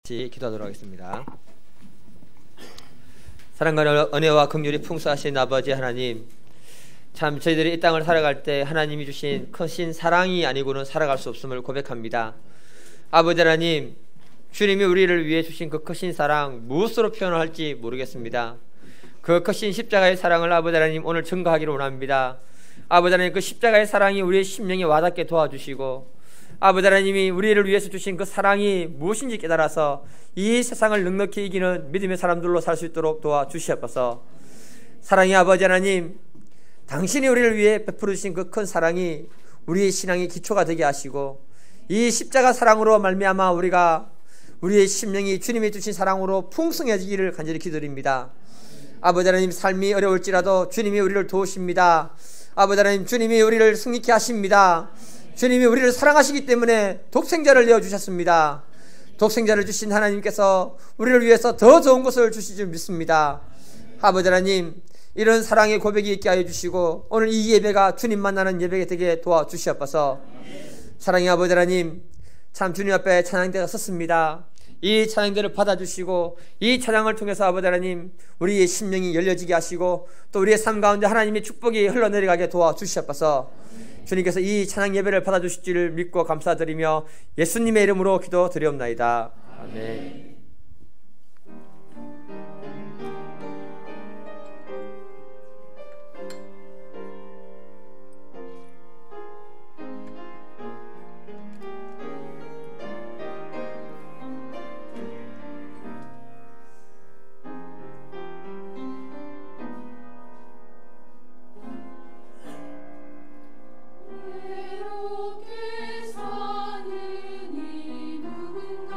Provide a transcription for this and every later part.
기도하도록 하겠습니다. 사랑과 은혜와 긍휼이 풍성하신 아버지 하나님, 참 저희들이 이 땅을 살아갈 때 하나님이 주신 크신 사랑이 아니고는 살아갈 수 없음을 고백합니다. 아버지 하나님, 주님이 우리를 위해 주신 그 크신 사랑 무엇으로 표현을 할지 모르겠습니다. 그 크신 십자가의 사랑을 아버지 하나님 오늘 증거하기를 원합니다. 아버지 하나님, 그 십자가의 사랑이 우리의 심령에 와닿게 도와주시고, 아버지 하나님이 우리를 위해서 주신 그 사랑이 무엇인지 깨달아서 이 세상을 넉넉히 이기는 믿음의 사람들로 살 수 있도록 도와주시옵소서. 사랑의 아버지 하나님, 당신이 우리를 위해 베풀어 주신 그 큰 사랑이 우리의 신앙의 기초가 되게 하시고, 이 십자가 사랑으로 말미암아 우리가 우리의 심령이 주님이 주신 사랑으로 풍성해지기를 간절히 기도드립니다. 아버지 하나님, 삶이 어려울지라도 주님이 우리를 도우십니다. 아버지 하나님, 주님이 우리를 승리케 하십니다. 주님이 우리를 사랑하시기 때문에 독생자를 내어주셨습니다. 독생자를 주신 하나님께서 우리를 위해서 더 좋은 것을 주실 줄 믿습니다. 아버지 하나님, 이런 사랑의 고백이 있게 하여 주시고 오늘 이 예배가 주님 만나는 예배가 되게 도와주시옵소서. 사랑의 아버지 하나님, 참 주님 앞에 찬양대가 섰습니다. 이 찬양대를 받아주시고 이 찬양을 통해서 아버지 하나님, 우리의 심령이 열려지게 하시고 또 우리의 삶 가운데 하나님의 축복이 흘러내려가게 도와주시옵소서. 주님께서 이 찬양 예배를 받아주실 줄 믿고 감사드리며 예수님의 이름으로 기도드리옵나이다. 아멘. 외롭게 사는 이 누군가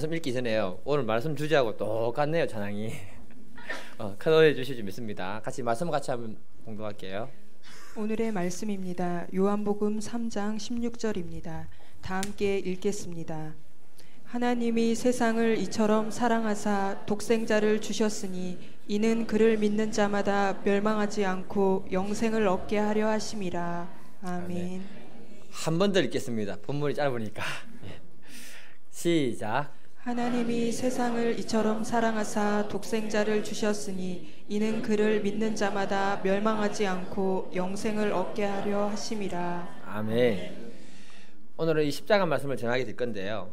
말씀 읽기 전에요. 오늘 말씀 주제하고 똑같네요, 찬양이. 큰오해 주실 줄 믿습니다. 같이 말씀 같이 한번 공동할게요. 오늘의 말씀입니다. 요한복음 3장 16절입니다. 다 함께 읽겠습니다. 하나님이 세상을 이처럼 사랑하사 독생자를 주셨으니 이는 그를 믿는 자마다 멸망하지 않고 영생을 얻게 하려 하심이라. 아멘. 한 번 더 읽겠습니다. 본문이 짧으니까. 시작. 하나님이 세상을 이처럼 사랑하사 독생자를 주셨으니 이는 그를 믿는 자마다 멸망하지 않고 영생을 얻게 하려 하심이라. 아멘. 오늘은 이 십자가 말씀을 전하게 될 건데요.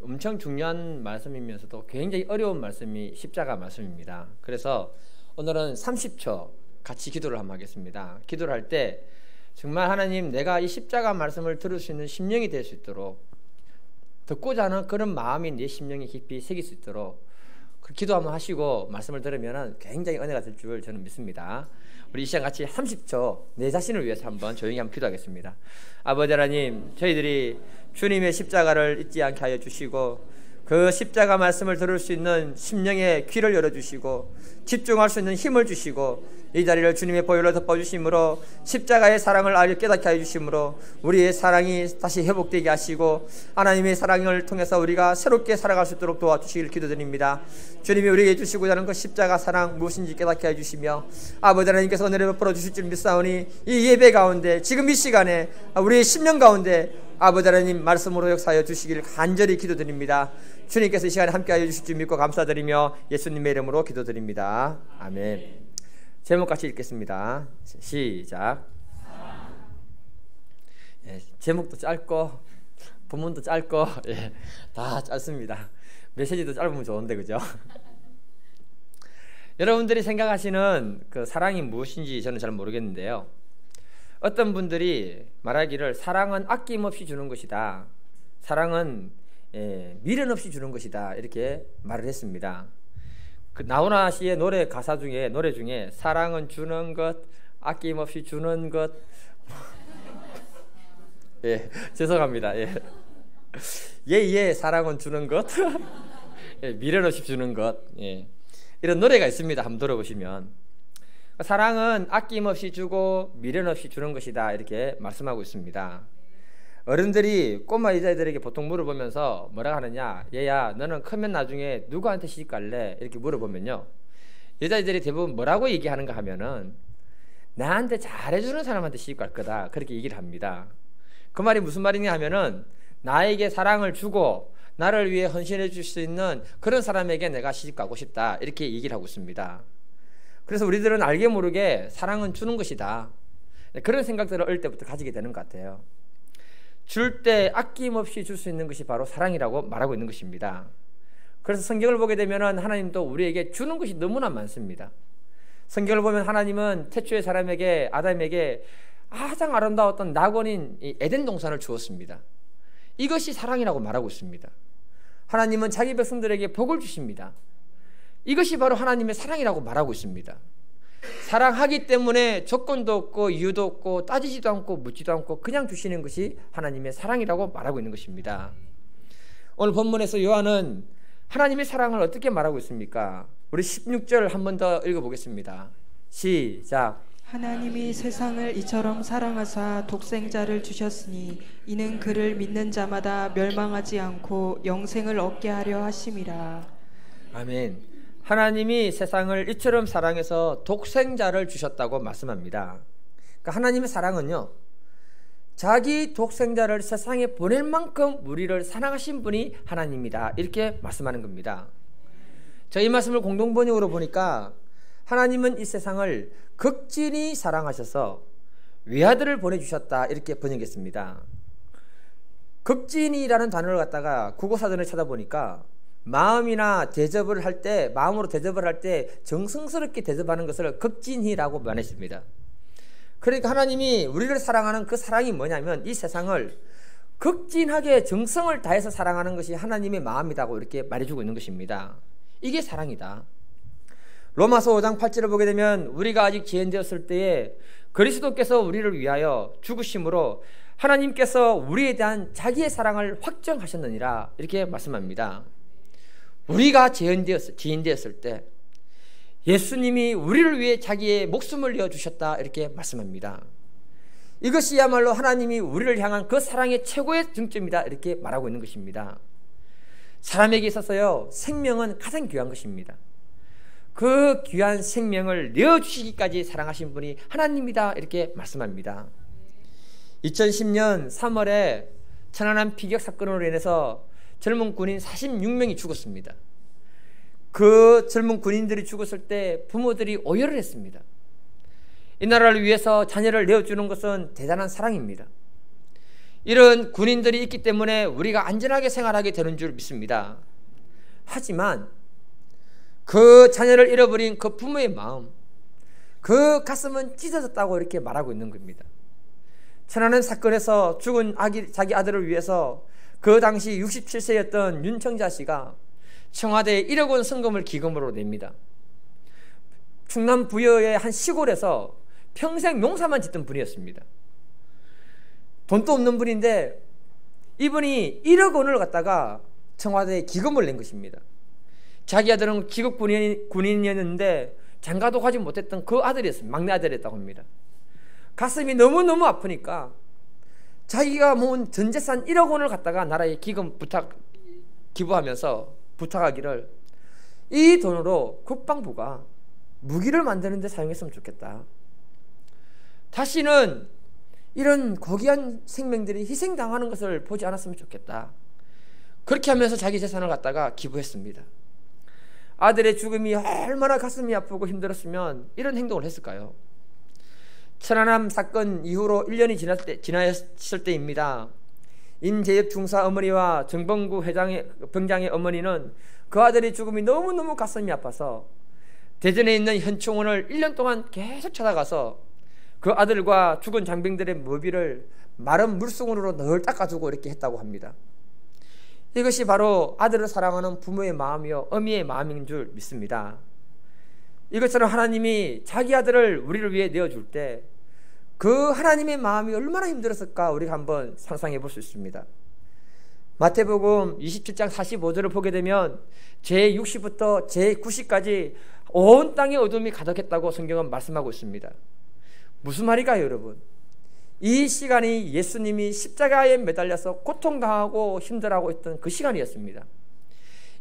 엄청 중요한 말씀이면서도 굉장히 어려운 말씀이 십자가 말씀입니다. 그래서 오늘은 30초 같이 기도를 한번 하겠습니다. 기도를 할 때 정말 하나님, 내가 이 십자가 말씀을 들을 수 있는 심령이 될 수 있도록, 듣고자 하는 그런 마음이 내 심령에 깊이 새길 수 있도록 기도 한번 하시고 말씀을 들으면 굉장히 은혜가 될 줄 저는 믿습니다. 우리 이 시간 같이 30초 내 자신을 위해서 한번 조용히 한번 기도하겠습니다. 아버지 하나님, 저희들이 주님의 십자가를 잊지 않게 하여 주시고 그 십자가 말씀을 들을 수 있는 심령의 귀를 열어주시고 집중할 수 있는 힘을 주시고 이 자리를 주님의 보혈로 덮어주심으로 십자가의 사랑을 알게 깨닫게 하여 주심으로 우리의 사랑이 다시 회복되게 하시고 하나님의 사랑을 통해서 우리가 새롭게 살아갈 수 있도록 도와주시길 기도드립니다. 주님이 우리에게 주시고자 하는 그 십자가 사랑 무엇인지 깨닫게 하여 주시며 아버지 하나님께서 은혜를 베풀어 주실 줄 믿사오니 이 예배 가운데 지금 이 시간에 우리의 심령 가운데 아버지 하나님 말씀으로 역사하여 주시길 간절히 기도드립니다. 주님께서 이 시간에 함께하여 주실 줄 믿고 감사드리며 예수님의 이름으로 기도드립니다. 아멘. 제목 같이 읽겠습니다. 시작. 제목도 짧고 본문도 짧고 다 짧습니다. 메시지도 짧으면 좋은데 그죠? 여러분들이 생각하시는 그 사랑이 무엇인지 저는 잘 모르겠는데요. 어떤 분들이 말하기를 사랑은 아낌없이 주는 것이다, 사랑은 미련 없이 주는 것이다, 이렇게 말을 했습니다. 그 나훈아 씨의 노래 중에 사랑은 주는 것, 아낌없이 주는 것 죄송합니다. 사랑은 주는 것 미련 없이 주는 것 이런 노래가 있습니다. 한번 들어보시면 사랑은 아낌없이 주고 미련 없이 주는 것이다, 이렇게 말씀하고 있습니다. 어른들이 꼬마 여자애들에게 보통 물어보면서 뭐라 하느냐, 얘야 너는 크면 나중에 누구한테 시집 갈래? 이렇게 물어보면요, 여자애들이 대부분 뭐라고 얘기하는가 하면은 나한테 잘해주는 사람한테 시집 갈 거다, 그렇게 얘기를 합니다. 그 말이 무슨 말이냐 하면은 나에게 사랑을 주고 나를 위해 헌신해 줄 수 있는 그런 사람에게 내가 시집 가고 싶다, 이렇게 얘기를 하고 있습니다. 그래서 우리들은 알게 모르게 사랑은 주는 것이다, 그런 생각들을 어릴 때부터 가지게 되는 것 같아요. 줄 때 아낌없이 줄 수 있는 것이 바로 사랑이라고 말하고 있는 것입니다. 그래서 성경을 보게 되면 하나님도 우리에게 주는 것이 너무나 많습니다. 성경을 보면 하나님은 태초의 사람에게, 아담에게 가장 아름다웠던 낙원인 에덴 동산을 주었습니다. 이것이 사랑이라고 말하고 있습니다. 하나님은 자기 백성들에게 복을 주십니다. 이것이 바로 하나님의 사랑이라고 말하고 있습니다. 사랑하기 때문에 조건도 없고 이유도 없고 따지지도 않고 묻지도 않고 그냥 주시는 것이 하나님의 사랑이라고 말하고 있는 것입니다. 오늘 본문에서 요한은 하나님의 사랑을 어떻게 말하고 있습니까? 우리 16절 한 번 더 읽어보겠습니다. 시작. 하나님이 세상을 이처럼 사랑하사 독생자를 주셨으니 이는 그를 믿는 자마다 멸망하지 않고 영생을 얻게 하려 하심이라. 아멘. 하나님이 세상을 이처럼 사랑해서 독생자를 주셨다고 말씀합니다. 그러니까 하나님의 사랑은요, 자기 독생자를 세상에 보낼 만큼 우리를 사랑하신 분이 하나님이다, 이렇게 말씀하는 겁니다. 저희 말씀을 공동번역으로 보니까 하나님은 이 세상을 극진히 사랑하셔서 외아들을 보내주셨다, 이렇게 번역했습니다. 극진이라는 단어를 갖다가 국어사전을 찾아보니까 마음으로 대접을 할 때 정성스럽게 대접하는 것을 극진히라고 말했습니다. 그러니까 하나님이 우리를 사랑하는 그 사랑이 뭐냐면 이 세상을 극진하게 정성을 다해서 사랑하는 것이 하나님의 마음이라고 이렇게 말해주고 있는 것입니다. 이게 사랑이다. 로마서 5장 8절을 보게 되면 우리가 아직 죄인되었을 때에 그리스도께서 우리를 위하여 죽으심으로 하나님께서 우리에 대한 자기의 사랑을 확정하셨느니라, 이렇게 말씀합니다. 우리가 지인 되었을 때 예수님이 우리를 위해 자기의 목숨을 내어주셨다 이렇게 말씀합니다. 이것이야말로 하나님이 우리를 향한 그 사랑의 최고의 증점이다 이렇게 말하고 있는 것입니다. 사람에게 있어서요, 생명은 가장 귀한 것입니다. 그 귀한 생명을 내어주시기까지 사랑하신 분이 하나님이다 이렇게 말씀합니다. 2010년 3월에 천안함 피격 사건으로 인해서 젊은 군인 46명이 죽었습니다. 그 젊은 군인들이 죽었을 때 부모들이 오열을 했습니다. 이 나라를 위해서 자녀를 내어주는 것은 대단한 사랑입니다. 이런 군인들이 있기 때문에 우리가 안전하게 생활하게 되는 줄 믿습니다. 하지만 그 자녀를 잃어버린 그 부모의 마음, 그 가슴은 찢어졌다고 이렇게 말하고 있는 겁니다. 천안함 사건에서 죽은 자기 아들을 위해서 그 당시 67세였던 윤청자 씨가 청와대에 1억 원 성금을 기금으로 냅니다. 충남 부여의 한 시골에서 평생 농사만 짓던 분이었습니다. 돈도 없는 분인데 이분이 1억 원을 갖다가 청와대에 기금을 낸 것입니다. 자기 아들은 기급 군인이었는데 장가도 가지 못했던 그 아들이었습니다. 막내 아들이었다고 합니다. 가슴이 너무너무 아프니까 자기가 모은 전 재산 1억 원을 갖다가 나라에 기부하면서 부탁하기를 이 돈으로 국방부가 무기를 만드는 데 사용했으면 좋겠다. 다시는 이런 고귀한 생명들이 희생당하는 것을 보지 않았으면 좋겠다. 그렇게 하면서 자기 재산을 갖다가 기부했습니다. 아들의 죽음이 얼마나 가슴이 아프고 힘들었으면 이런 행동을 했을까요? 천안함 사건 이후로 1년이 지났을 때입니다. 임재엽 중사 어머니와 정봉구 병장의 어머니는 그 아들의 죽음이 너무너무 가슴이 아파서 대전에 있는 현충원을 1년 동안 계속 찾아가서 그 아들과 죽은 장병들의 모비를 마른 물수건으로 늘 닦아주고 이렇게 했다고 합니다. 이것이 바로 아들을 사랑하는 부모의 마음이요 어미의 마음인 줄 믿습니다. 이것처럼 하나님이 자기 아들을 우리를 위해 내어줄 때 그 하나님의 마음이 얼마나 힘들었을까 우리가 한번 상상해 볼 수 있습니다. 마태복음 27장 45절을 보게 되면 제60부터 제90까지 온 땅에 어둠이 가득했다고 성경은 말씀하고 있습니다. 무슨 말일까요, 여러분? 이 시간이 예수님이 십자가에 매달려서 고통당하고 힘들어하고 있던 그 시간이었습니다.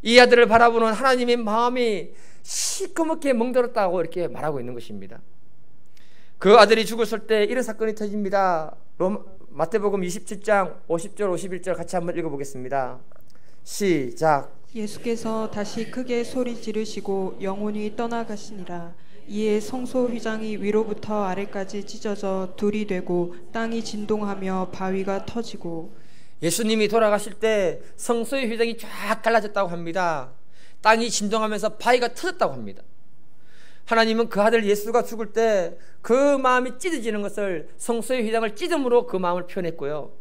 이 아들을 바라보는 하나님의 마음이 시커멓게 멍들었다고 이렇게 말하고 있는 것입니다. 그 아들이 죽었을 때 이런 사건이 터집니다. 마태복음 27장 50절 51절 같이 한번 읽어보겠습니다. 시작. 예수께서 다시 크게 소리 지르시고 영혼이 떠나가시니라. 이에 성소 휘장이 위로부터 아래까지 찢어져 둘이 되고 땅이 진동하며 바위가 터지고. 예수님이 돌아가실 때 성소의 휘장이 쫙 갈라졌다고 합니다. 땅이 진동하면서 바위가 터졌다고 합니다. 하나님은 그 아들 예수가 죽을 때 그 마음이 찢어지는 것을 성소의 휘장을 찢음으로 그 마음을 표현했고요.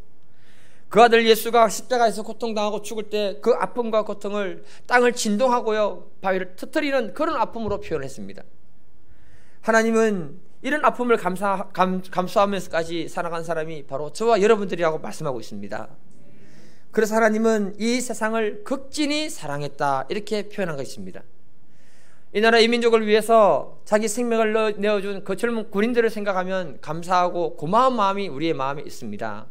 그 아들 예수가 십자가에서 고통당하고 죽을 때 그 아픔과 고통을 땅을 진동하고요 바위를 터뜨리는 그런 아픔으로 표현했습니다. 하나님은 이런 아픔을 감수하면서까지 살아간 사람이 바로 저와 여러분들이라고 말씀하고 있습니다. 그래서 하나님은 이 세상을 극진히 사랑했다 이렇게 표현한 것입니다. 이 나라 이민족을 위해서 자기 생명을 내어준 그 젊은 군인들을 생각하면 감사하고 고마운 마음이 우리의 마음에 있습니다.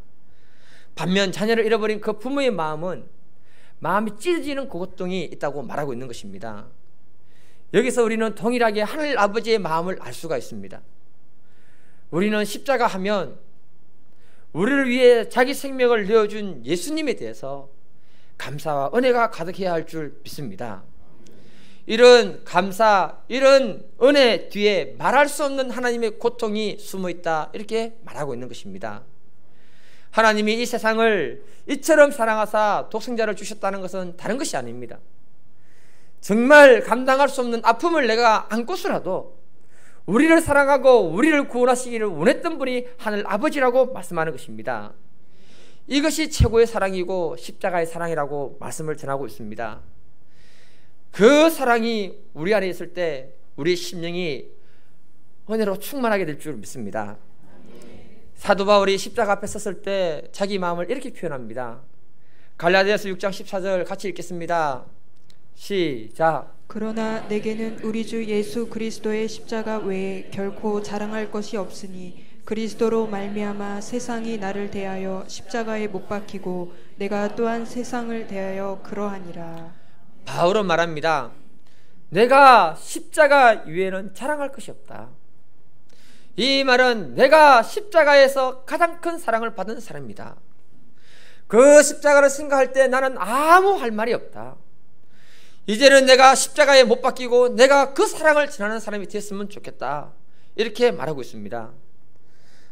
반면 자녀를 잃어버린 그 부모의 마음은 마음이 찢어지는 그 고통이 있다고 말하고 있는 것입니다. 여기서 우리는 동일하게 하늘 아버지의 마음을 알 수가 있습니다. 우리는 십자가 하면 우리를 위해 자기 생명을 내어준 예수님에 대해서 감사와 은혜가 가득해야 할 줄 믿습니다. 이런 감사, 이런 은혜 뒤에 말할 수 없는 하나님의 고통이 숨어있다 이렇게 말하고 있는 것입니다. 하나님이 이 세상을 이처럼 사랑하사 독생자를 주셨다는 것은 다른 것이 아닙니다. 정말 감당할 수 없는 아픔을 내가 안고서라도 우리를 사랑하고 우리를 구원하시기를 원했던 분이 하늘 아버지라고 말씀하는 것입니다. 이것이 최고의 사랑이고 십자가의 사랑이라고 말씀을 전하고 있습니다. 그 사랑이 우리 안에 있을 때 우리 심령이 은혜로 충만하게 될 줄 믿습니다. 사도 바울이 십자가 앞에 섰을 때 자기 마음을 이렇게 표현합니다. 갈라디아서 6장 14절 같이 읽겠습니다. 시작. 그러나 내게는 우리 주 예수 그리스도의 십자가 외에 결코 자랑할 것이 없으니 그리스도로 말미암아 세상이 나를 대하여 십자가에 못 박히고 내가 또한 세상을 대하여 그러하니라. 바울은 말합니다. 내가 십자가 위에는 자랑할 것이 없다. 이 말은 내가 십자가에서 가장 큰 사랑을 받은 사람입니다. 그 십자가를 생각할 때 나는 아무 할 말이 없다. 이제는 내가 십자가에 못 박히고 내가 그 사랑을 전하는 사람이 되었으면 좋겠다. 이렇게 말하고 있습니다.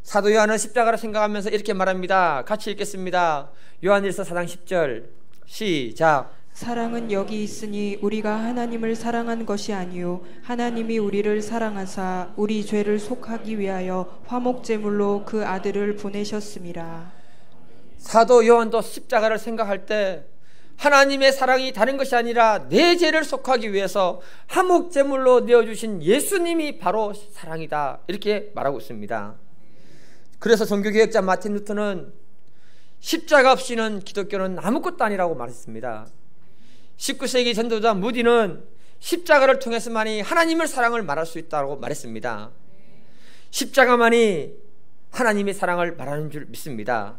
사도 요한은 십자가를 생각하면서 이렇게 말합니다. 같이 읽겠습니다. 요한일서 4장 10절 시작. 사랑은 여기 있으니 우리가 하나님을 사랑한 것이 아니요 하나님이 우리를 사랑하사 우리 죄를 속하기 위하여 화목제물로 그 아들을 보내셨음이라. 사도 요한도 십자가를 생각할 때 하나님의 사랑이 다른 것이 아니라 내 죄를 속하기 위해서 화목제물로 내어주신 예수님이 바로 사랑이다. 이렇게 말하고 있습니다. 그래서 종교개혁자 마틴 루터는 십자가 없이는 기독교는 아무것도 아니라고 말했습니다. 19세기 전도자 무디는 십자가를 통해서만이 하나님의 사랑을 말할 수 있다고 말했습니다. 십자가만이 하나님의 사랑을 말하는 줄 믿습니다.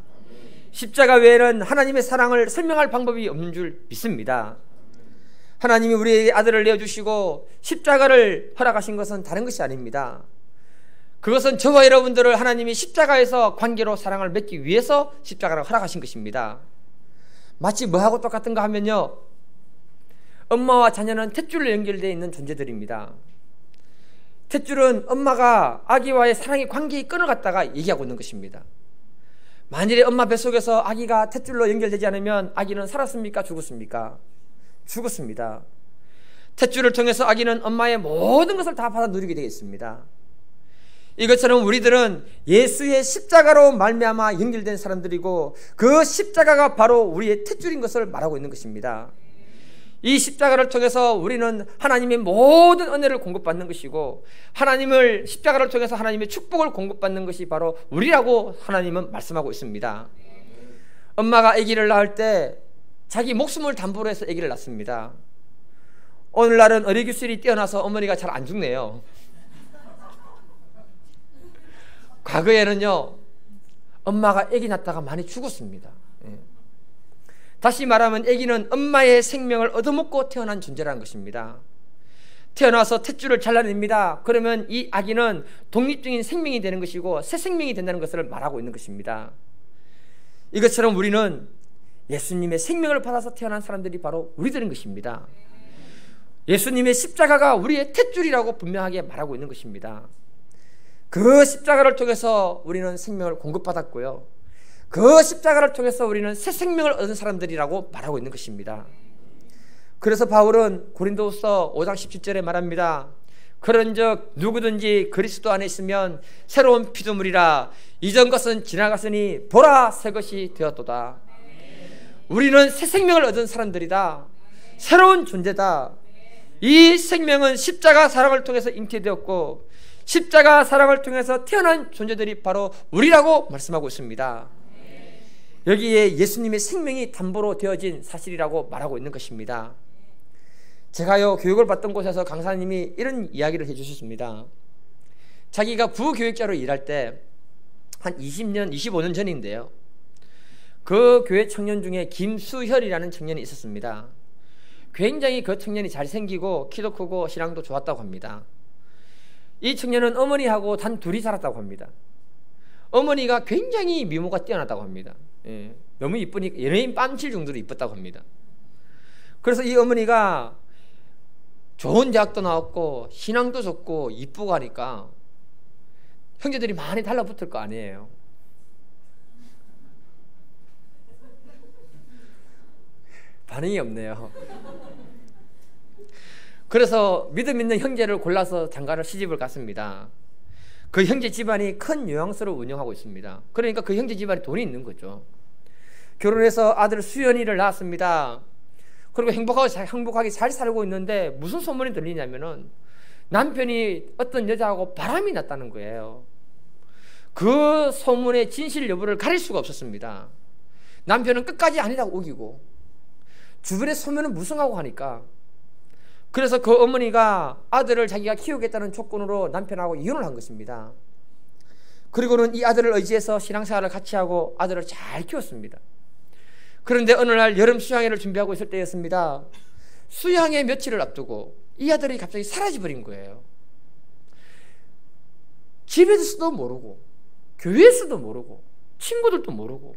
십자가 외에는 하나님의 사랑을 설명할 방법이 없는 줄 믿습니다. 하나님이 우리에게 아들을 내어주시고 십자가를 허락하신 것은 다른 것이 아닙니다. 그것은 저와 여러분들을 하나님이 십자가에서 관계로 사랑을 맺기 위해서 십자가를 허락하신 것입니다. 마치 뭐하고 똑같은가 하면요, 엄마와 자녀는 탯줄로 연결되어 있는 존재들입니다. 탯줄은 엄마가 아기와의 사랑의 관계의 끈을 갖다가 얘기하고 있는 것입니다. 만일에 엄마 뱃속에서 아기가 탯줄로 연결되지 않으면 아기는 살았습니까? 죽었습니까? 죽었습니다. 탯줄을 통해서 아기는 엄마의 모든 것을 다 받아 누리게 되겠습니다. 이것처럼 우리들은 예수의 십자가로 말미암아 연결된 사람들이고 그 십자가가 바로 우리의 탯줄인 것을 말하고 있는 것입니다. 이 십자가를 통해서 우리는 하나님의 모든 은혜를 공급받는 것이고 하나님을 십자가를 통해서 하나님의 축복을 공급받는 것이 바로 우리라고 하나님은 말씀하고 있습니다. 엄마가 아기를 낳을 때 자기 목숨을 담보로 해서 아기를 낳습니다. 오늘날은 의료기술이 뛰어나서 어머니가 잘 안 죽네요. 과거에는요, 엄마가 아기 낳다가 많이 죽었습니다. 다시 말하면 아기는 엄마의 생명을 얻어먹고 태어난 존재라는 것입니다. 태어나서 탯줄을 잘라냅니다. 그러면 이 아기는 독립적인 생명이 되는 것이고 새 생명이 된다는 것을 말하고 있는 것입니다. 이것처럼 우리는 예수님의 생명을 받아서 태어난 사람들이 바로 우리들인 것입니다. 예수님의 십자가가 우리의 탯줄이라고 분명하게 말하고 있는 것입니다. 그 십자가를 통해서 우리는 생명을 공급받았고요, 그 십자가를 통해서 우리는 새 생명을 얻은 사람들이라고 말하고 있는 것입니다. 그래서 바울은 고린도후서 5장 17절에 말합니다. 그런즉 누구든지 그리스도 안에 있으면 새로운 피조물이라 이전 것은 지나갔으니 보라 새 것이 되었도다. 우리는 새 생명을 얻은 사람들이다. 새로운 존재다. 이 생명은 십자가 사랑을 통해서 잉태되었고 십자가 사랑을 통해서 태어난 존재들이 바로 우리라고 말씀하고 있습니다. 여기에 예수님의 생명이 담보로 되어진 사실이라고 말하고 있는 것입니다. 제가요, 교육을 받던 곳에서 강사님이 이런 이야기를 해주셨습니다. 자기가 부교육자로 일할 때 한 20년, 25년 전인데요, 그 교회 청년 중에 김수혈이라는 청년이 있었습니다. 굉장히 그 청년이 잘생기고 키도 크고 신앙도 좋았다고 합니다. 이 청년은 어머니하고 단 둘이 살았다고 합니다. 어머니가 굉장히 미모가 뛰어나다고 합니다. 너무 이쁘니까 연예인 뺨칠 정도로 이뻤다고 합니다. 그래서 이 어머니가 좋은 대학도 나왔고 신앙도 좋고 이쁘고 하니까 형제들이 많이 달라붙을 거 아니에요. 반응이 없네요. 그래서 믿음 있는 형제를 골라서 장가를 시집을 갔습니다. 그 형제 집안이 큰 요양소를 운영하고 있습니다. 그러니까 그 형제 집안이 돈이 있는 거죠. 결혼해서 아들 수연이를 낳았습니다. 그리고 행복하게 잘 살고 있는데 무슨 소문이 들리냐면은 남편이 어떤 여자하고 바람이 났다는 거예요. 그 소문의 진실 여부를 가릴 수가 없었습니다. 남편은 끝까지 아니라고 우기고 주변의 소문은 무성하고 하니까 그래서 그 어머니가 아들을 자기가 키우겠다는 조건으로 남편하고 이혼을 한 것입니다. 그리고는 이 아들을 의지해서 신앙생활을 같이 하고 아들을 잘 키웠습니다. 그런데 어느 날 여름 수양회를 준비하고 있을 때였습니다. 수양회 며칠을 앞두고 이 아들이 갑자기 사라져버린 거예요. 집에서도 모르고 교회에서도 모르고 친구들도 모르고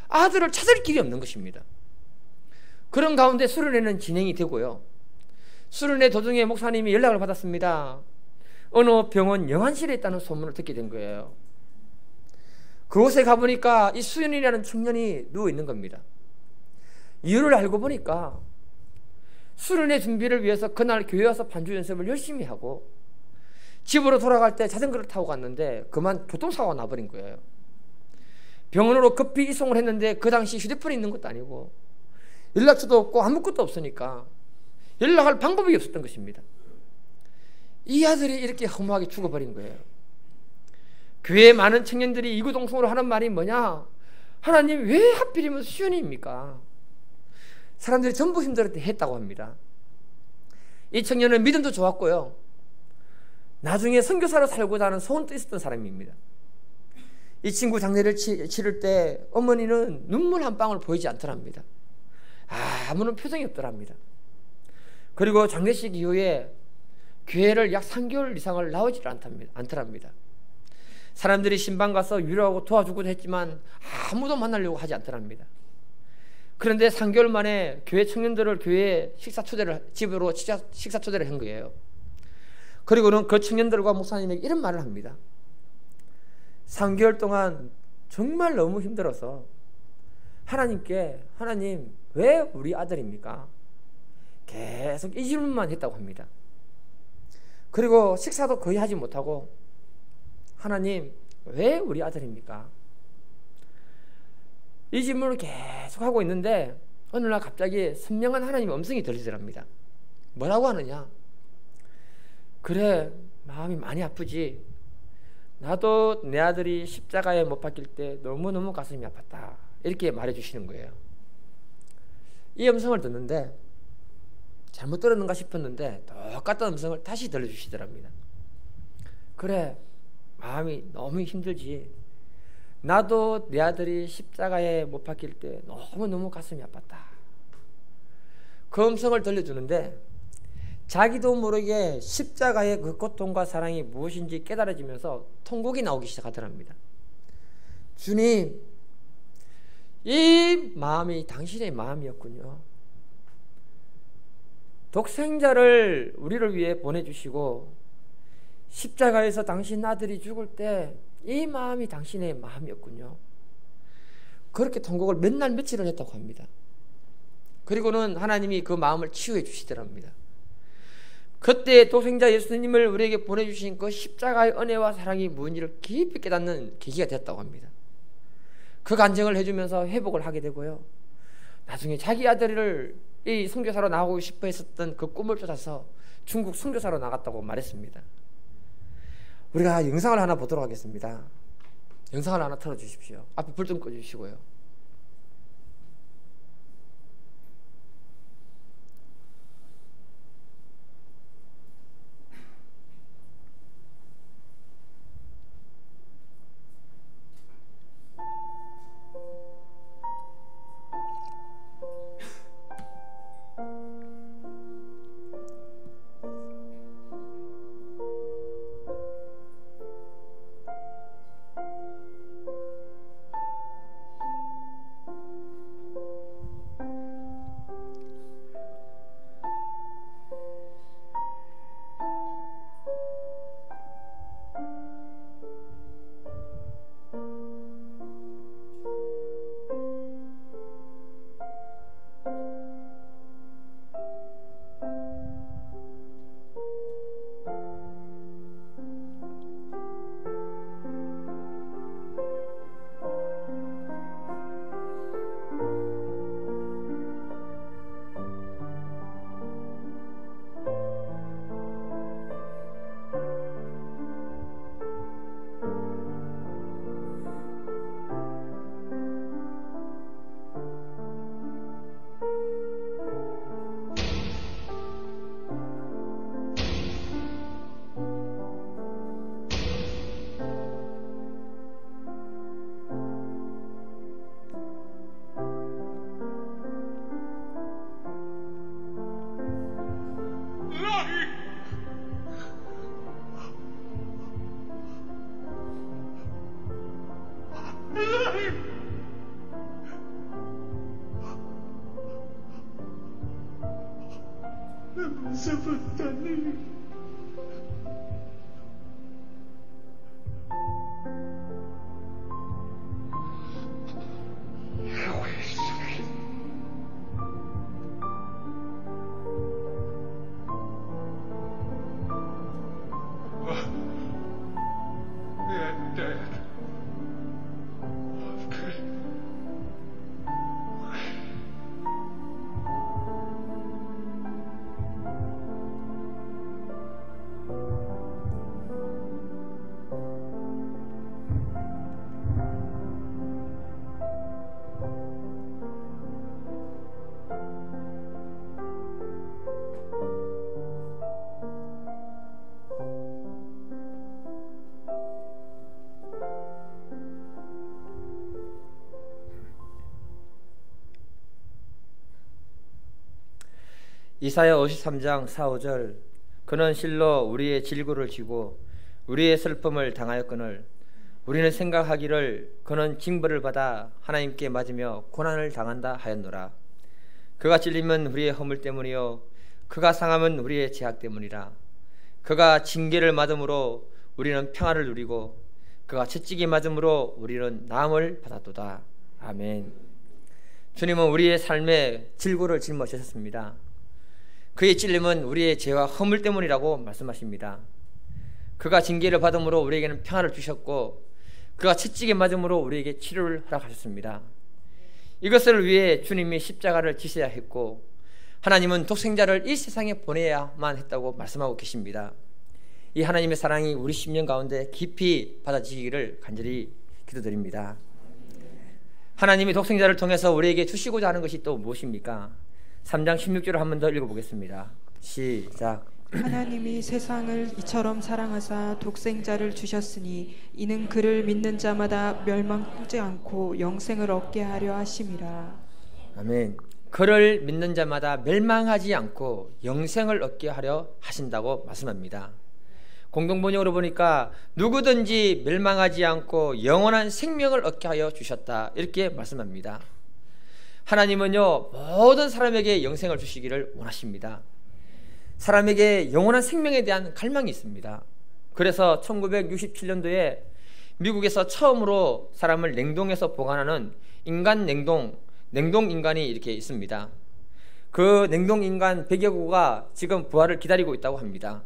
아들을 찾을 길이 없는 것입니다. 그런 가운데 수련회는 진행이 되고요. 수련회 도중에 목사님이 연락을 받았습니다. 어느 병원 영안실에 있다는 소문을 듣게 된 거예요. 그곳에 가보니까 이 수연이라는 청년이 누워있는 겁니다. 이유를 알고 보니까 수련회 준비를 위해서 그날 교회 와서 반주 연습을 열심히 하고 집으로 돌아갈 때 자전거를 타고 갔는데 그만 교통사고가 나버린 거예요. 병원으로 급히 이송을 했는데 그 당시 휴대폰이 있는 것도 아니고 연락처도 없고 아무것도 없으니까 연락할 방법이 없었던 것입니다. 이 아들이 이렇게 허무하게 죽어버린 거예요. 교회에 많은 청년들이 이구동성으로 하는 말이 뭐냐? 하나님 왜 하필이면 수연이입니까? 사람들이 전부 힘들을 때 했다고 합니다. 이 청년은 믿음도 좋았고요. 나중에 선교사로 살고자 하는 소원도 있었던 사람입니다. 이 친구 장례를 치를 때 어머니는 눈물 한 방울 보이지 않더랍니다. 아무런 표정이 없더랍니다. 그리고 장례식 이후에 교회를 약 3개월 이상을 나오질 않더랍니다. 사람들이 신방 가서 위로하고 도와주고도 했지만 아무도 만나려고 하지 않더랍니다. 그런데 3개월 만에 교회 청년들을 교회에 집으로 식사 초대를 한 거예요. 그리고는 그 청년들과 목사님에게 이런 말을 합니다. 3개월 동안 정말 너무 힘들어서 하나님께 하나님 왜 우리 아들입니까? 계속 이 질문만 했다고 합니다. 그리고 식사도 거의 하지 못하고 하나님 왜 우리 아들입니까? 이 질문을 계속 하고 있는데 어느 날 갑자기 선명한 하나님의 음성이 들리더랍니다. 뭐라고 하느냐? 그래 마음이 많이 아프지. 나도 내 아들이 십자가에 못 박힐 때 너무너무 가슴이 아팠다. 이렇게 말해주시는 거예요. 이 음성을 듣는데 잘못 들었는가 싶었는데 똑같은 음성을 다시 들려주시더랍니다. 그래 마음이 너무 힘들지. 나도 내 아들이 십자가에 못 박힐 때 너무너무 가슴이 아팠다. 그 음성을 들려주는데 자기도 모르게 십자가의 그 고통과 사랑이 무엇인지 깨달아지면서 통곡이 나오기 시작하더랍니다. 주님, 이 마음이 당신의 마음이었군요. 독생자를 우리를 위해 보내주시고 십자가에서 당신 아들이 죽을 때 이 마음이 당신의 마음이었군요. 그렇게 통곡을 몇 날 며칠을 했다고 합니다. 그리고는 하나님이 그 마음을 치유해 주시더랍니다. 그때 독생자 예수님을 우리에게 보내주신 그 십자가의 은혜와 사랑이 무엇인지를 깊이 깨닫는 계기가 됐다고 합니다. 그 간증을 해주면서 회복을 하게 되고요. 나중에 자기 아들을 이 선교사로 나가고 싶어 했었던 그 꿈을 쫓아서 중국 선교사로 나갔다고 말했습니다. 우리가 영상을 하나 보도록 하겠습니다. 영상을 하나 틀어주십시오. 앞에 불 좀 꺼주시고요. my dad. Okay. 이사야 53장 4, 5절 그는 실로 우리의 질고를 지고 우리의 슬픔을 당하였거늘 우리는 생각하기를 그는 징벌을 받아 하나님께 맞으며 고난을 당한다 하였노라. 그가 찔림은 우리의 허물 때문이요 그가 상함은 우리의 죄악 때문이라. 그가 징계를 받음으로 우리는 평화를 누리고 그가 채찍이 맞음으로 우리는 나음을 받았도다. 아멘. 주님은 우리의 삶에 질고를 짊어지셨습니다. 그의 찔림은 우리의 죄와 허물 때문이라고 말씀하십니다. 그가 징계를 받음으로 우리에게는 평화를 주셨고 그가 채찍에 맞음으로 우리에게 치료를 허락하셨습니다. 이것을 위해 주님이 십자가를 지셔야 했고 하나님은 독생자를 이 세상에 보내야만 했다고 말씀하고 계십니다. 이 하나님의 사랑이 우리 심령 가운데 깊이 받아지기를 간절히 기도드립니다. 하나님이 독생자를 통해서 우리에게 주시고자 하는 것이 또 무엇입니까? 3장 16절을 한 번 더 읽어보겠습니다. 시작. 하나님이 세상을 이처럼 사랑하사 독생자를 주셨으니 이는 그를 믿는 자마다 멸망하지 않고 영생을 얻게 하려 하심이라. 아멘. 그를 믿는 자마다 멸망하지 않고 영생을 얻게 하려 하신다고 말씀합니다. 공동번역으로 보니까 누구든지 멸망하지 않고 영원한 생명을 얻게 하여 주셨다 이렇게 말씀합니다. 하나님은요 모든 사람에게 영생을 주시기를 원하십니다. 사람에게 영원한 생명에 대한 갈망이 있습니다. 그래서 1967년도에 미국에서 처음으로 사람을 냉동에서 보관하는 인간 냉동 인간이 이렇게 있습니다. 그 냉동 인간 100여 구가 지금 부활을 기다리고 있다고 합니다.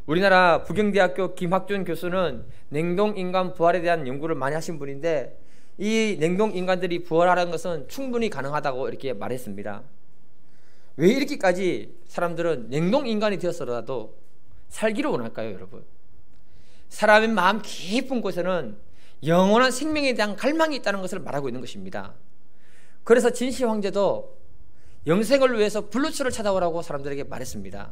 우리나라 부경대학교 김학준 교수는 냉동 인간 부활에 대한 연구를 많이 하신 분인데 이 냉동 인간들이 부활하는 것은 충분히 가능하다고 이렇게 말했습니다. 왜 이렇게까지 사람들은 냉동 인간이 되었어라도 살기를 원할까요, 여러분? 사람의 마음 깊은 곳에는 영원한 생명에 대한 갈망이 있다는 것을 말하고 있는 것입니다. 그래서 진시 황제도 영생을 위해서 블루처를 찾아오라고 사람들에게 말했습니다.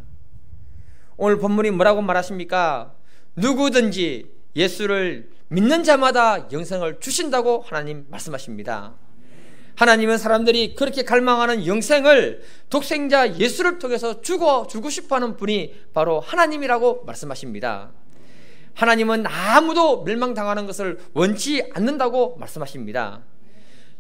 오늘 본문이 뭐라고 말하십니까? 누구든지 예수를 믿는 자마다 영생을 주신다고 하나님 말씀하십니다. 하나님은 사람들이 그렇게 갈망하는 영생을 독생자 예수를 통해서 주고 싶어하는 분이 바로 하나님이라고 말씀하십니다. 하나님은 아무도 멸망당하는 것을 원치 않는다고 말씀하십니다.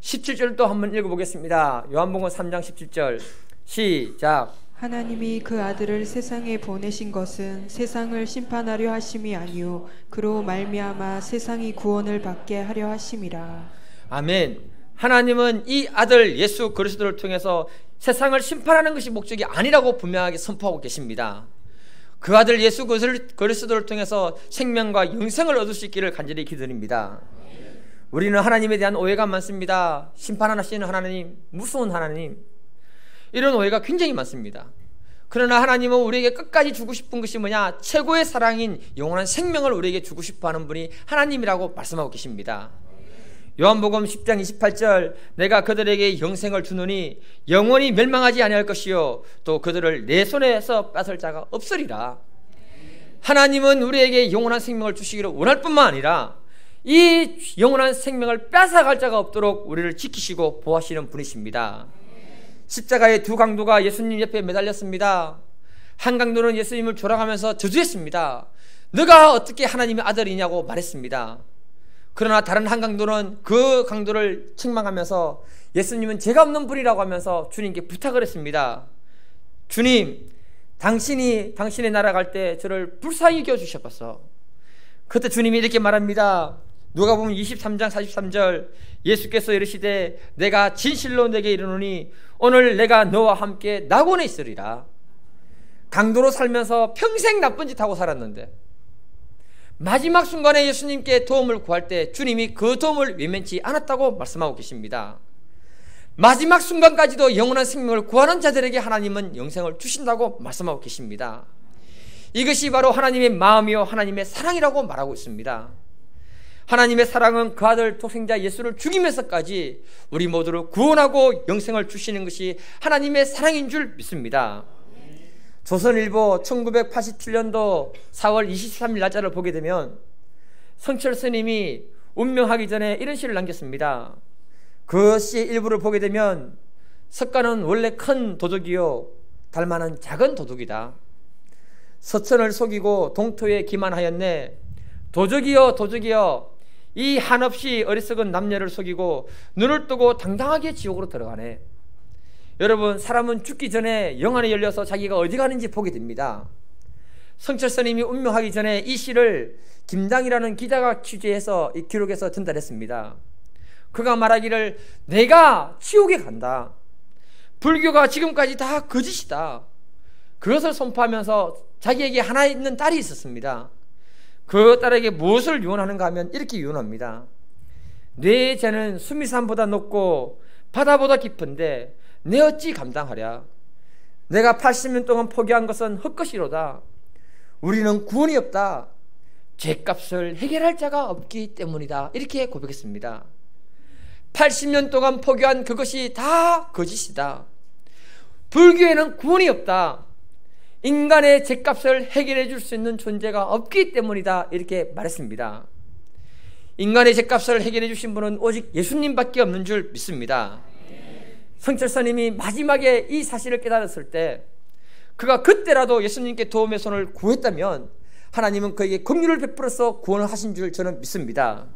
17절도 한번 읽어보겠습니다. 요한복음 3장 17절 시작. 하나님이 그 아들을 세상에 보내신 것은 세상을 심판하려 하심이 아니요 그로 말미암아 세상이 구원을 받게 하려 하심이라. 아멘. 하나님은 이 아들 예수 그리스도를 통해서 세상을 심판하는 것이 목적이 아니라고 분명하게 선포하고 계십니다. 그 아들 예수 그리스도를 통해서 생명과 영생을 얻을 수 있기를 간절히 기도드립니다. 우리는 하나님에 대한 오해가 많습니다. 심판하시는 하나님, 무서운 하나님, 이런 오해가 굉장히 많습니다. 그러나 하나님은 우리에게 끝까지 주고 싶은 것이 뭐냐? 최고의 사랑인 영원한 생명을 우리에게 주고 싶어하는 분이 하나님이라고 말씀하고 계십니다. 요한복음 10장 28절 내가 그들에게 영생을 주노니 영원히 멸망하지 아니할 것이요 또 그들을 내 손에서 뺏을 자가 없으리라. 하나님은 우리에게 영원한 생명을 주시기를 원할 뿐만 아니라 이 영원한 생명을 뺏어갈 자가 없도록 우리를 지키시고 보호하시는 분이십니다. 십자가의 두 강도가 예수님 옆에 매달렸습니다. 한 강도는 예수님을 조랑하면서 저주했습니다. 너가 어떻게 하나님의 아들이냐고 말했습니다. 그러나 다른 한 강도는 그 강도를 책망하면서 예수님은 죄가 없는 분이라고 하면서 주님께 부탁을 했습니다. 주님, 당신이 당신의 나라 갈 때 저를 불쌍히 여겨주셨어. 그때 주님이 이렇게 말합니다. 누가복음 23장 43절 예수께서 이르시되 내가 진실로 내게 이르노니 오늘 내가 너와 함께 낙원에 있으리라. 강도로 살면서 평생 나쁜 짓 하고 살았는데 마지막 순간에 예수님께 도움을 구할 때 주님이 그 도움을 외면치 않았다고 말씀하고 계십니다. 마지막 순간까지도 영원한 생명을 구하는 자들에게 하나님은 영생을 주신다고 말씀하고 계십니다. 이것이 바로 하나님의 마음이요 하나님의 사랑이라고 말하고 있습니다. 하나님의 사랑은 그 아들 독생자 예수를 죽이면서까지 우리 모두를 구원하고 영생을 주시는 것이 하나님의 사랑인 줄 믿습니다. 조선일보 1987년도 4월 23일 날짜를 보게 되면 성철 스님이 운명하기 전에 이런 시를 남겼습니다. 그 시의 일부를 보게 되면 석가는 원래 큰 도둑이요 달마는 작은 도둑이다. 서천을 속이고 동토에 기만하였네. 도적이여 도적이여 이 한없이 어리석은 남녀를 속이고 눈을 뜨고 당당하게 지옥으로 들어가네. 여러분, 사람은 죽기 전에 영안이 열려서 자기가 어디 가는지 보게 됩니다. 성철 스님이 운명하기 전에 이 시를 김당이라는 기자가 취재해서 이 기록해서 전달했습니다. 그가 말하기를 내가 지옥에 간다. 불교가 지금까지 다 거짓이다. 그것을 선포하면서 자기에게 하나 있는 딸이 있었습니다. 그 딸에게 무엇을 유언하는가 하면 이렇게 유언합니다. 내 죄는 수미산보다 높고 바다보다 깊은데 내 어찌 감당하랴. 내가 80년 동안 포기한 것은 헛것이로다. 우리는 구원이 없다. 죄값을 해결할 자가 없기 때문이다. 이렇게 고백했습니다. 80년 동안 포기한 그것이 다 거짓이다. 불교에는 구원이 없다. 인간의 죄값을 해결해 줄 수 있는 존재가 없기 때문이다. 이렇게 말했습니다. 인간의 죄값을 해결해 주신 분은 오직 예수님밖에 없는 줄 믿습니다. 성철 스님이 마지막에 이 사실을 깨달았을 때 그가 그때라도 예수님께 도움의 손을 구했다면 하나님은 그에게 긍휼을 베풀어서 구원을 하신 줄 저는 믿습니다.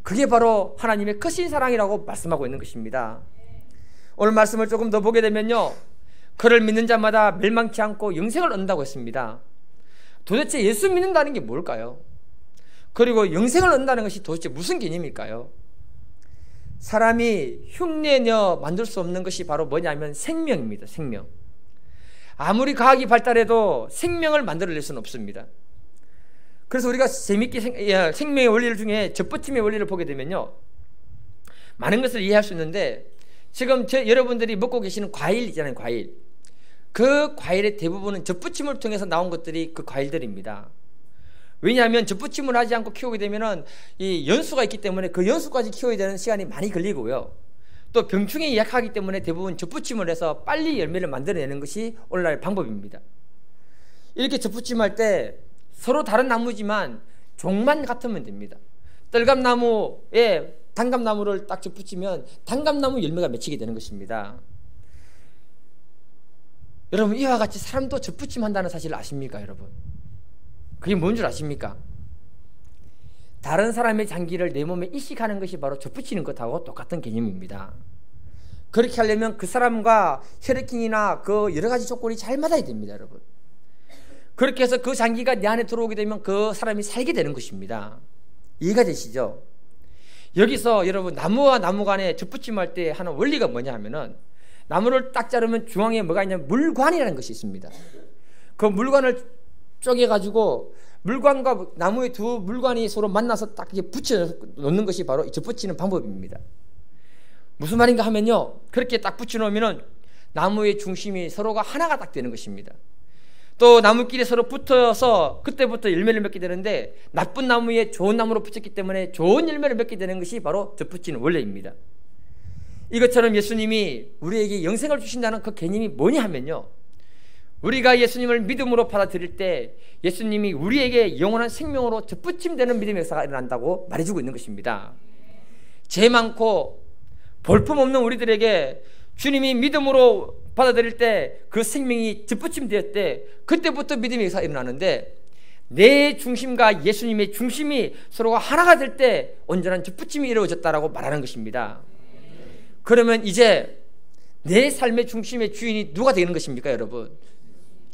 그게 바로 하나님의 크신 사랑이라고 말씀하고 있는 것입니다. 오늘 말씀을 조금 더 보게 되면요, 그를 믿는 자마다 멸망치 않고 영생을 얻는다고 했습니다. 도대체 예수 믿는다는 게 뭘까요? 그리고 영생을 얻는다는 것이 도대체 무슨 개념일까요? 사람이 흉내내어 만들 수 없는 것이 바로 뭐냐면 생명입니다. 생명. 아무리 과학이 발달해도 생명을 만들어낼 수는 없습니다. 그래서 우리가 재밌게 생명의 원리를 중에 접붙임의 원리를 보게 되면요, 많은 것을 이해할 수 있는데, 지금 여러분들이 먹고 계시는 과일 있잖아요. 과일. 그 과일의 대부분은 접붙임을 통해서 나온 것들이 그 과일들입니다. 왜냐하면 접붙임을 하지 않고 키우게 되면은 이 연수가 있기 때문에 그 연수까지 키워야 되는 시간이 많이 걸리고요. 또 병충해에 약하기 때문에 대부분 접붙임을 해서 빨리 열매를 만들어내는 것이 오늘날 방법입니다. 이렇게 접붙임할 때 서로 다른 나무지만 종만 같으면 됩니다. 떨감나무에 단감나무를 딱 접붙이면 단감나무 열매가 맺히게 되는 것입니다. 여러분, 이와 같이 사람도 접붙임한다는 사실을 아십니까, 여러분? 그게 뭔 줄 아십니까? 다른 사람의 장기를 내 몸에 이식하는 것이 바로 접붙이는 것하고 똑같은 개념입니다. 그렇게 하려면 그 사람과 혈액형이나 그 여러 가지 조건이 잘 맞아야 됩니다, 여러분. 그렇게 해서 그 장기가 내 안에 들어오게 되면 그 사람이 살게 되는 것입니다. 이해가 되시죠? 여기서 여러분, 나무와 나무 간에 접붙임할 때 하는 원리가 뭐냐 하면은, 나무를 딱 자르면 중앙에 뭐가 있냐면 물관이라는 것이 있습니다. 그 물관을 쪼개가지고 물관과 나무의 두 물관이 서로 만나서 딱 이렇게 붙여 놓는 것이 바로 접붙이는 방법입니다. 무슨 말인가 하면요, 그렇게 딱 붙여 놓으면은 나무의 중심이 서로가 하나가 딱 되는 것입니다. 또 나무끼리 서로 붙어서 그때부터 열매를 맺게 되는데, 나쁜 나무에 좋은 나무로 붙였기 때문에 좋은 열매를 맺게 되는 것이 바로 접붙이는 원리입니다. 이것처럼 예수님이 우리에게 영생을 주신다는 그 개념이 뭐냐 하면요, 우리가 예수님을 믿음으로 받아들일 때 예수님이 우리에게 영원한 생명으로 접붙임되는 믿음의 역사가 일어난다고 말해주고 있는 것입니다. 죄 많고 볼품없는 우리들에게 주님이 믿음으로 받아들일 때 그 생명이 접붙임되었을 때 그때부터 믿음의 역사가 일어나는데, 내 중심과 예수님의 중심이 서로가 하나가 될 때 온전한 접붙임이 이루어졌다라고 말하는 것입니다. 그러면 이제 내 삶의 중심의 주인이 누가 되는 것입니까, 여러분?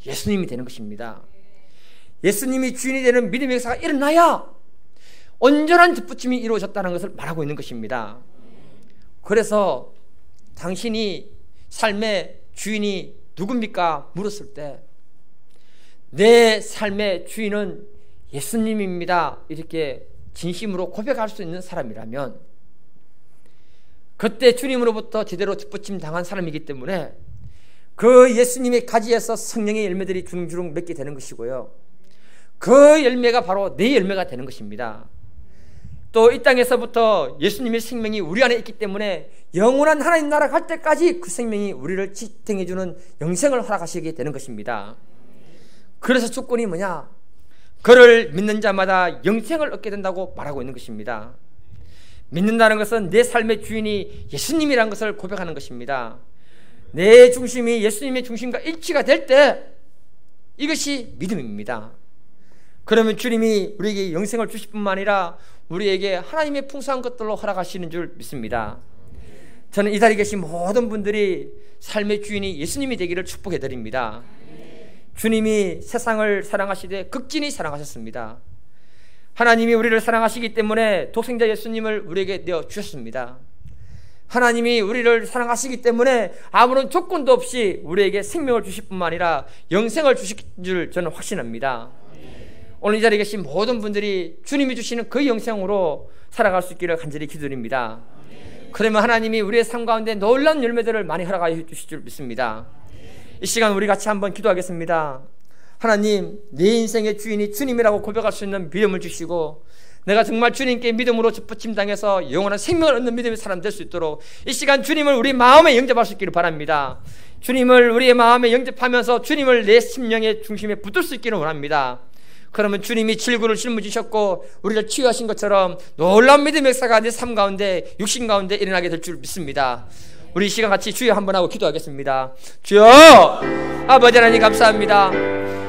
예수님이 되는 것입니다. 예수님이 주인이 되는 믿음의 역사가 일어나야 온전한 접붙임이 이루어졌다는 것을 말하고 있는 것입니다. 그래서 당신이 삶의 주인이 누굽니까? 물었을 때 내 삶의 주인은 예수님입니다 이렇게 진심으로 고백할 수 있는 사람이라면 그때 주님으로부터 제대로 뒷받침 당한 사람이기 때문에 그 예수님의 가지에서 성령의 열매들이 주렁주렁 맺게 되는 것이고요, 그 열매가 바로 내 열매가 되는 것입니다. 또 이 땅에서부터 예수님의 생명이 우리 안에 있기 때문에 영원한 하나님 나라 갈 때까지 그 생명이 우리를 지탱해주는 영생을 허락하시게 되는 것입니다. 그래서 조건이 뭐냐? 그를 믿는 자마다 영생을 얻게 된다고 말하고 있는 것입니다. 믿는다는 것은 내 삶의 주인이 예수님이라는 것을 고백하는 것입니다. 내 중심이 예수님의 중심과 일치가 될 때 이것이 믿음입니다. 그러면 주님이 우리에게 영생을 주실 뿐만 아니라 우리에게 하나님의 풍성한 것들로 허락하시는 줄 믿습니다. 저는 이 자리에 계신 모든 분들이 삶의 주인이 예수님이 되기를 축복해 드립니다. 주님이 세상을 사랑하시되 극진히 사랑하셨습니다. 하나님이 우리를 사랑하시기 때문에 독생자 예수님을 우리에게 내어주셨습니다. 하나님이 우리를 사랑하시기 때문에 아무런 조건도 없이 우리에게 생명을 주실 뿐만 아니라 영생을 주실 줄 저는 확신합니다. 오늘 이 자리에 계신 모든 분들이 주님이 주시는 그 영생으로 살아갈 수 있기를 간절히 기도드립니다. 그러면 하나님이 우리의 삶 가운데 놀라운 열매들을 많이 허락하여 주실 줄 믿습니다. 이 시간 우리 같이 한번 기도하겠습니다. 하나님, 내 인생의 주인이 주님이라고 고백할 수 있는 믿음을 주시고 내가 정말 주님께 믿음으로 뒷받침 당해서 영원한 생명을 얻는 믿음의 사람 될 수 있도록 이 시간 주님을 우리 마음에 영접할 수 있기를 바랍니다. 주님을 우리의 마음에 영접하면서 주님을 내 심령의 중심에 붙들 수 있기를 원합니다. 그러면 주님이 질구를 짊어지셨고 우리를 치유하신 것처럼 놀라운 믿음의 역사가 내 삶 가운데 육신 가운데 일어나게 될 줄 믿습니다. 우리 이 시간 같이 주여 한번 하고 기도하겠습니다. 주여, 아버지 하나님 감사합니다.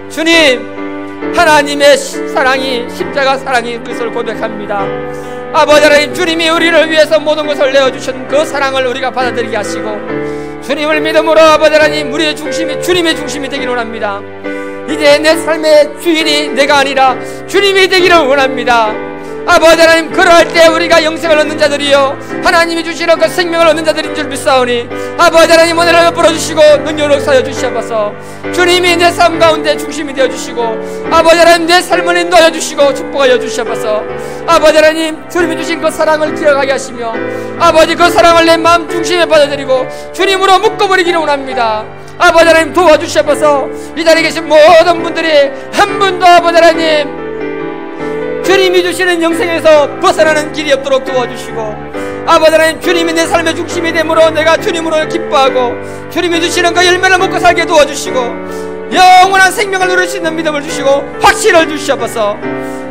주님, 하나님의 사랑이 십자가 사랑인 것을 고백합니다. 아버지 하나님, 주님이 우리를 위해서 모든 것을 내어주신 그 사랑을 우리가 받아들이게 하시고 주님을 믿음으로 아버지 하나님 우리의 중심이 주님의 중심이 되기를 원합니다. 이제 내 삶의 주인이 내가 아니라 주님이 되기를 원합니다. 아버지 하나님, 그러할 때 우리가 영생을 얻는 자들이요 하나님이 주시는 그 생명을 얻는 자들인 줄 믿사오니 아버지 하나님 오늘을 베풀어주시고 능력을 쌓여 주시옵소서. 주님이 내 삶 가운데 중심이 되어주시고 아버지 하나님 내 삶을 인도하여 주시고 축복하여 주시옵소서. 아버지 하나님, 주님이 주신 그 사랑을 기억하게 하시며 아버지 그 사랑을 내 마음 중심에 받아들이고 주님으로 묶어버리기를 원합니다. 아버지 하나님 도와주시옵소서. 이 자리에 계신 모든 분들이 한 분도 아버지 하나님 주님이 주시는 영생에서 벗어나는 길이 없도록 도와주시고 아버지 하나님, 주님이 내 삶의 중심이 되므로 내가 주님으로 기뻐하고 주님이 주시는 그 열매를 먹고 살게 도와주시고 영원한 생명을 누릴 수 있는 믿음을 주시고 확신을 주시옵소서.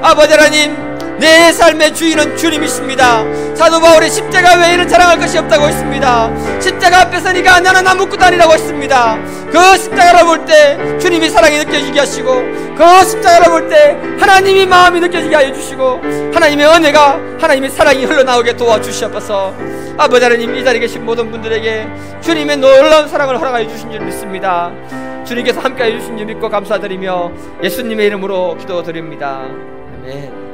아버지 하나님, 내 삶의 주인은 주님이십니다. 사도 바울이 십자가 외에는 자랑할 것이 없다고 했습니다. 십자가 앞에 서니까 나는 아무것도 아니라고 했습니다. 그 십자가를 볼 때 주님이 사랑이 느껴지게 하시고 그 십자가를 볼 때 하나님이 마음이 느껴지게 하여 주시고 하나님의 은혜가 하나님의 사랑이 흘러나오게 도와주시옵소서. 아버지 하나님, 이 자리에 계신 모든 분들에게 주님의 놀라운 사랑을 허락하여 주신 줄 믿습니다. 주님께서 함께하여 주신 줄 믿고 감사드리며 예수님의 이름으로 기도드립니다. 아멘.